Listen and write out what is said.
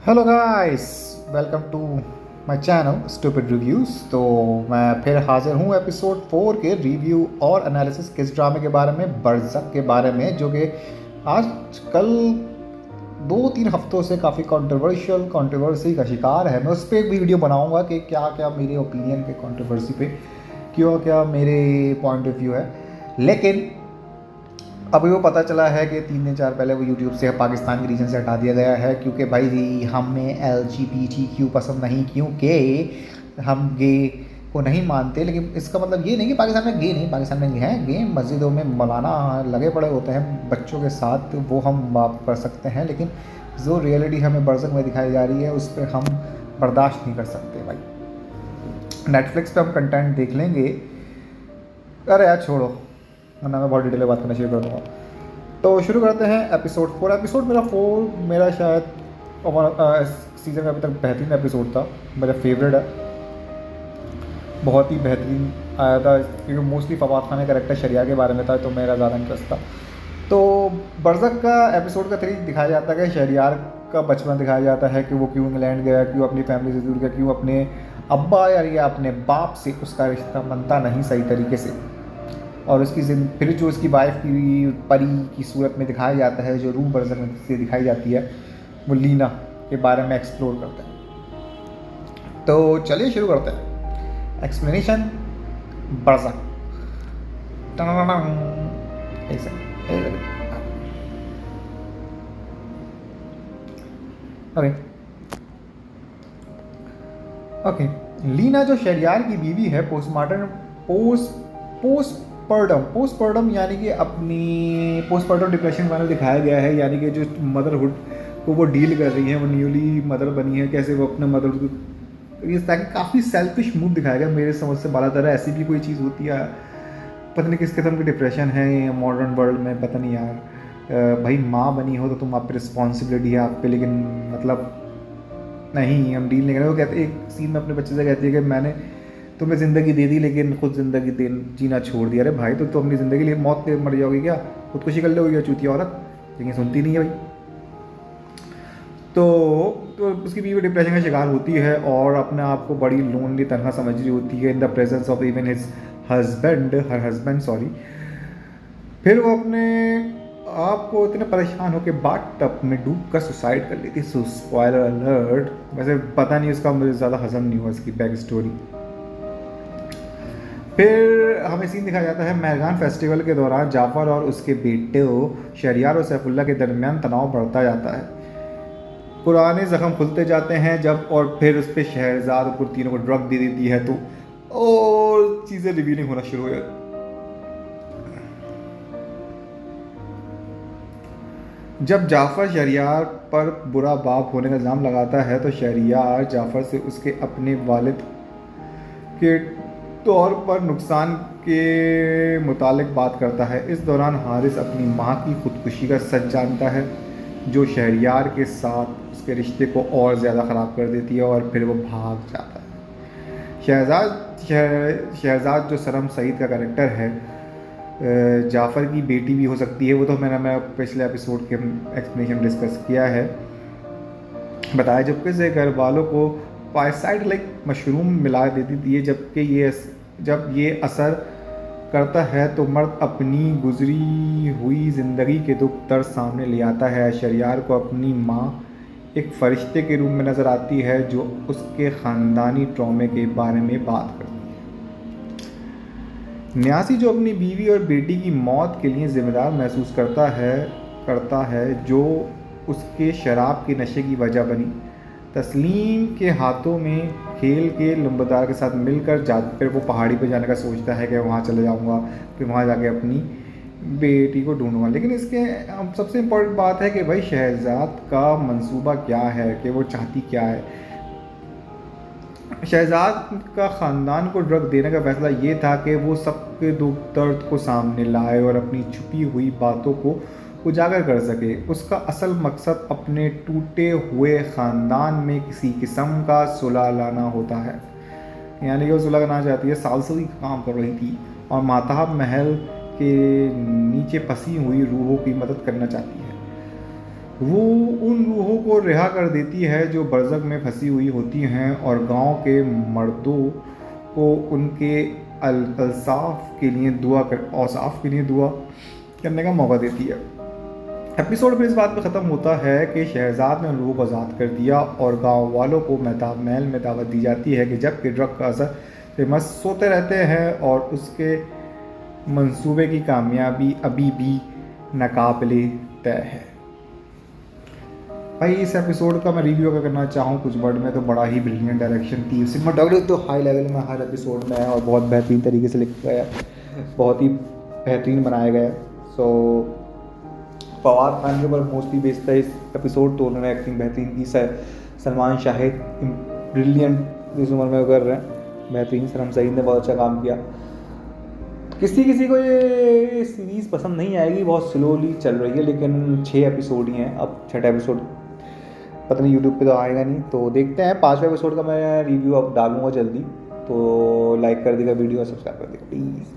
Hello guys, welcome to my channel stupid reviews. तो मैं फिर हाजिर हूँ एपिसोड 4 के रिव्यू और एनालिसिस किस ड्रामे के बारे में, बरज़क के बारे में, जो कि आज कल 2-3 हफ्तों से काफ़ी कंट्रोवर्सी का शिकार है। मैं उस पर एक भी वीडियो बनाऊंगा कि क्या क्या मेरे ओपिनियन के कंट्रोवर्सी पे क्यों क्या मेरे पॉइंट ऑफ व्यू है। लेकिन अभी वो पता चला है कि 3 दिन 4 पहले वो यूट्यूब से पाकिस्तान के रीजन से हटा दिया गया है, क्योंकि भाई हमें LGBT पसंद नहीं, क्योंकि हम गे को नहीं मानते। लेकिन इसका मतलब ये नहीं कि पाकिस्तान में गे नहीं, पाकिस्तान में हैं गे, मस्जिदों में मौलाना लगे पड़े होते हैं बच्चों के साथ, वो हम माफ कर सकते हैं। लेकिन जो रियलिटी हमें बरसक में दिखाई जा रही है उस पर हम बर्दाश्त नहीं कर सकते भाई। नेटफ्लिक्स पे हम कंटेंट देख लेंगे, अरे यार छोड़ो, वरना मैं बहुत डिटेल में बात करना शुरू कर दूँगा। तो शुरू करते हैं एपिसोड 4। एपिसोड मेरा शायद सीज़न का अभी तक बेहतरीन एपिसोड था, मेरा फेवरेट है, बहुत ही बेहतरीन आया था, क्योंकि मोस्टली फवाद खान का कैरेक्टर शरिया के बारे में था, तो मेरा ज़्यादा इंटरेस्ट था। तो बरज़क का एपिसोड का 3 दिखाया जाता है कि शहरियार का बचपन दिखाया जाता है कि वो क्यों इंग्लैंड गया, क्यों अपनी फैमिली से दूर गया, क्यों अपने अब्बा या अपने बाप से उसका रिश्ता बनता नहीं सही तरीके से। और उसकी फिर जो उसकी वाइफ की परी की सूरत में दिखाया जाता है, जो रूह वर्जन से दिखाई जाती है, वो लीना के बारे में एक्सप्लोर करते हैं। तो चलिए शुरू करते हैं एक्सप्लेनेशन बरज़क। ओके ओके लीना जो शहरियार की बीवी है, पोस्टमार्टम यानी कि अपनी पोस्टमार्टम डिप्रेशन वाला दिखाया गया है, यानी कि जो मदरहुड को वो डील कर रही है, वो न्यूली मदर बनी है, कैसे वो अपने मदरहुड को, ये ताकि काफ़ी सेल्फिश मूड दिखाया गया मेरे समझ से। बाला तरह ऐसी भी कोई चीज़ होती है, पता नहीं किस किस्म की डिप्रेशन है मॉडर्न वर्ल्ड में, पता नहीं यार। भाई माँ बनी हो तो तुम आप पे रिस्पॉन्सिबिलिटी है आप पे, लेकिन मतलब नहीं, हम डील नहीं करें। वो कहते एक सीन में अपने बच्चे से कहती है कि मैंने तुम्हें ज़िंदगी दे दी लेकिन खुद ज़िंदगी जीना छोड़ दिया। अरे भाई तो अपनी ज़िंदगी लिए मौत पे मर जाओगी क्या, खुदकुशी कर लोगी क्या चूतिया औरत? लेकिन सुनती नहीं है भाई। तो उसकी बीवी डिप्रेशन का शिकार होती है और अपने आप को बड़ी लोनली तनहा समझ रही होती है in the presence of even her husband sorry. फिर वो अपने आप को इतने परेशान होकर बाट टब में डूब कर सुसाइड कर लेती। स्पॉइलर अलर्ट, वैसे पता नहीं उसका, मुझे ज़्यादा हजम नहीं हुआ इसकी बैक स्टोरी। फिर हमें सीन दिखाया जाता है मेहरगान फेस्टिवल के दौरान जाफ़र और उसके बेटे शहरियार और सैफुल्ला के दरमियान तनाव बढ़ता जाता है, पुराने ज़ख्म खुलते जाते हैं जब, और फिर उस पर शहरजाद और तीनों को ड्रग दे देती है, तो और चीज़ें रिवीलिंग होना शुरू हो जाती। जब जाफ़र शहरियार पर बुरा बाप होने का इल्ज़ाम लगाता है तो शहरियार जाफ़र से उसके अपने वालिद के तौर पर नुकसान के मुतालिक बात करता है। इस दौरान हारिस अपनी माँ की खुदकुशी का सच जानता है, जो शहरियार के साथ उसके रिश्ते को और ज़्यादा ख़राब कर देती है, और फिर वो भाग जाता है। शहजाद जो सरम सईद का कैरेक्टर है, जाफ़र की बेटी भी हो सकती है, वो तो मैं पिछले एपिसोड के एक्सप्लेनेशन डिस्कस किया है, बताया, जबकि से घर वालों को पाइसाइड लाइक मशरूम मिला देती थी, जबकि जब ये असर करता है तो मर्द अपनी गुजरी हुई ज़िंदगी के दुख दर्द सामने ले आता है। शहरियार को अपनी माँ एक फ़रिश्ते के रूप में नज़र आती है, जो उसके ख़ानदानी ट्रॉमे के बारे में बात करती है। न्यासी जो अपनी बीवी और बेटी की मौत के लिए ज़िम्मेदार महसूस करता है, जो उसके शराब के नशे की वजह बनी। तस्लीम के हाथों में खेल के लंबरदार के साथ मिलकर फिर वो पहाड़ी पे जाने का सोचता है कि वहाँ चले जाऊँगा, फिर वहाँ जाके अपनी बेटी को ढूंढूंगा। लेकिन इसके सबसे इम्पोर्टेंट बात है कि भाई शहजाद का मंसूबा क्या है, कि वो चाहती क्या है। शहजाद का ख़ानदान को ड्रग देने का फैसला ये था कि वो सबके दुख दर्द को सामने लाए और अपनी छुपी हुई बातों को उजागर कर सके। उसका असल मकसद अपने टूटे हुए ख़ानदान में किसी किस्म का सुलह लाना होता है, यानी कि वो सुलह करना चाहती है, साल से ही काम कर रही थी और माताब महल के नीचे फंसी हुई रूहों की मदद करना चाहती है। वो उन रूहों को रिहा कर देती है जो बरज़ख में फंसी हुई होती हैं और गांव के मर्दों को उनके औसाफ के लिए दुआ करने का मौका देती है। एपिसोड फिर इस बात पर ख़त्म होता है कि शहजाद ने उन रूह को आज़ाद कर दिया और गांव वालों को महल में दावत दी जाती है कि जबकि ड्रग का असर से मस्त सोते रहते हैं और उसके मंसूबे की कामयाबी अभी भी नाकाबिले तय है। भाई इस एपिसोड का मैं रिव्यू अगर करना चाहूँ कुछ वर्ड में तो बड़ा ही ब्रिलियंट डायरेक्शन थी, सिनेमाटोग्राफी तो हाई लेवल में हर एपिसोड में है और बहुत बेहतरीन तरीके से लिखा गया, बहुत ही बेहतरीन बनाया गया। सो फवाद खान के ऊपर मोस्टली बेस्ड था इस एपिसोड, तो उन्होंने एक्टिंग बेहतरीन की। सलमान शाहिद ब्रिलियंट इस उम्र में कर रहे हैं, बेहतरीन। सलम सईद ने बहुत अच्छा काम किया। किसी को ये सीरीज़ पसंद नहीं आएगी, बहुत स्लोली चल रही है, लेकिन 6 एपिसोड ही हैं, अब 6ठा एपिसोड पता नहीं यूट्यूब पे तो आएगा नहीं, तो देखते हैं। 5वें एपिसोड का मैं रिव्यू अब डालूंगा जल्दी, तो लाइक कर देगा वीडियो और सब्सक्राइब कर देगा प्लीज़।